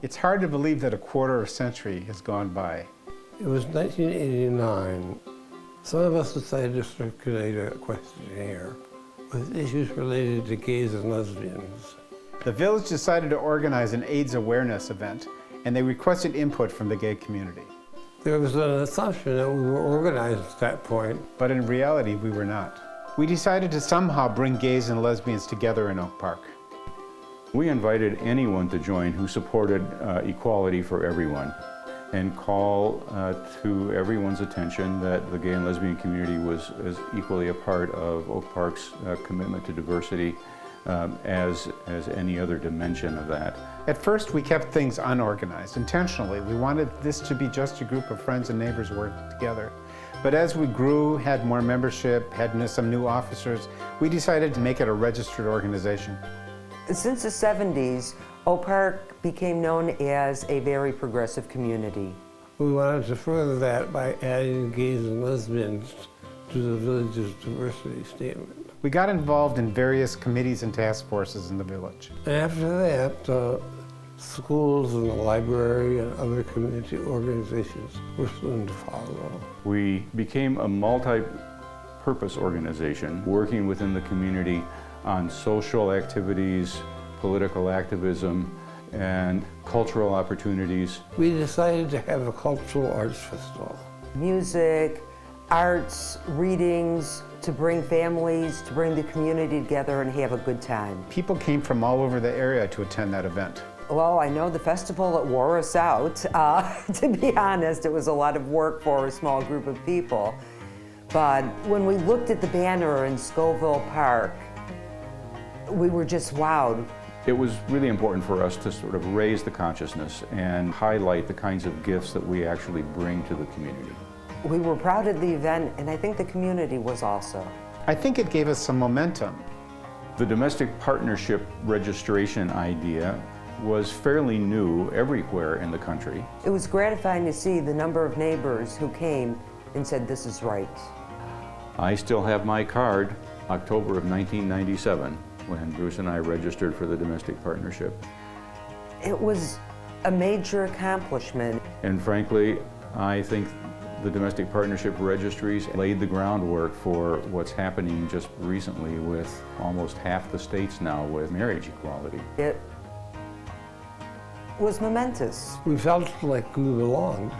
It's hard to believe that a quarter of a century has gone by. It was 1989. Some of us decided to circulate a questionnaire with issues related to gays and lesbians. The village decided to organize an AIDS awareness event, and they requested input from the gay community. There was an assumption that we were organized at that point. But in reality, we were not. We decided to somehow bring gays and lesbians together in Oak Park. We invited anyone to join who supported equality for everyone, and call to everyone's attention that the gay and lesbian community was as equally a part of Oak Park's commitment to diversity as any other dimension of that. At first, we kept things unorganized, intentionally. We wanted this to be just a group of friends and neighbors working together. But as we grew, had more membership, had some new officers, we decided to make it a registered organization. Since the 70s, Oak Park became known as a very progressive community. We wanted to further that by adding gays and lesbians to the village's diversity statement. We got involved in various committees and task forces in the village. And after that, schools and the library and other community organizations were soon to follow. We became a multi-purpose organization working within the community on social activities, political activism, and cultural opportunities. We decided to have a cultural arts festival. Music, arts, readings, to bring families, to bring the community together and have a good time. People came from all over the area to attend that event. Well, I know the festival, it wore us out. To be honest, it was a lot of work for a small group of people. But when we looked at the banner in Scoville Park, we were just wowed. It was really important for us to sort of raise the consciousness and highlight the kinds of gifts that we actually bring to the community. We were proud of the event, and I think the community was also. I think it gave us some momentum. The domestic partnership registration idea was fairly new everywhere in the country. It was gratifying to see the number of neighbors who came and said, "This is right." I still have my card, October of 1997, when Bruce and I registered for the domestic partnership. It was a major accomplishment. And frankly, I think the domestic partnership registries laid the groundwork for what's happening just recently with almost half the states now with marriage equality. It was momentous. We felt like we belonged.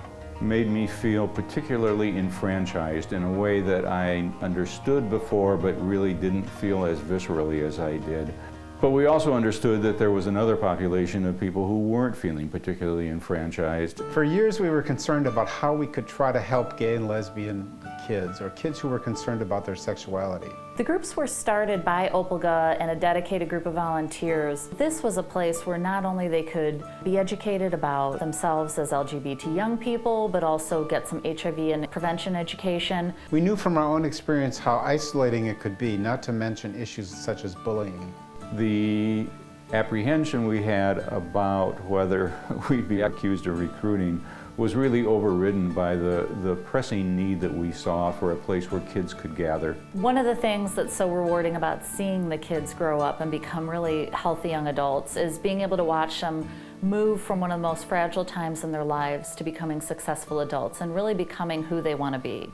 Made me feel particularly enfranchised in a way that I understood before but really didn't feel as viscerally as I did. But we also understood that there was another population of people who weren't feeling particularly enfranchised. For years, we were concerned about how we could try to help gay and lesbian kids, or kids who were concerned about their sexuality. The groups were started by OPALGA and a dedicated group of volunteers. This was a place where not only they could be educated about themselves as LGBT young people, but also get some HIV and prevention education. We knew from our own experience how isolating it could be, not to mention issues such as bullying. The apprehension we had about whether we'd be accused of recruiting was really overridden by the pressing need that we saw for a place where kids could gather. One of the things that's so rewarding about seeing the kids grow up and become really healthy young adults is being able to watch them move from one of the most fragile times in their lives to becoming successful adults and really becoming who they want to be.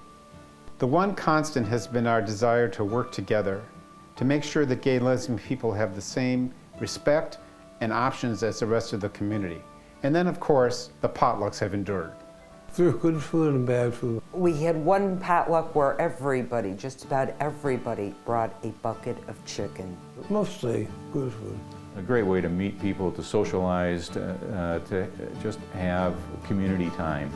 The one constant has been our desire to work together to make sure that gay and lesbian people have the same respect and options as the rest of the community. And then, of course, the potlucks have endured. Through good food and bad food. We had one potluck where everybody, just about everybody, brought a bucket of chicken. Mostly good food. A great way to meet people, to socialize, to just have community time.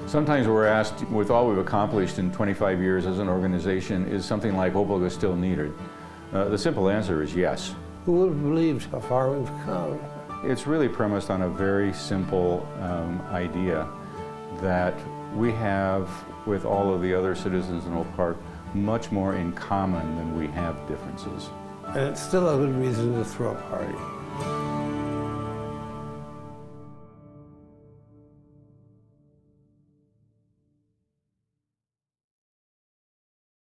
Sometimes we're asked, with all we've accomplished in 25 years as an organization, is something like OPALGA still needed? The simple answer is yes. Who would have believed how far we've come? It's really premised on a very simple idea that we have, with all of the other citizens in Oak Park, much more in common than we have differences. And it's still a good reason to throw a party.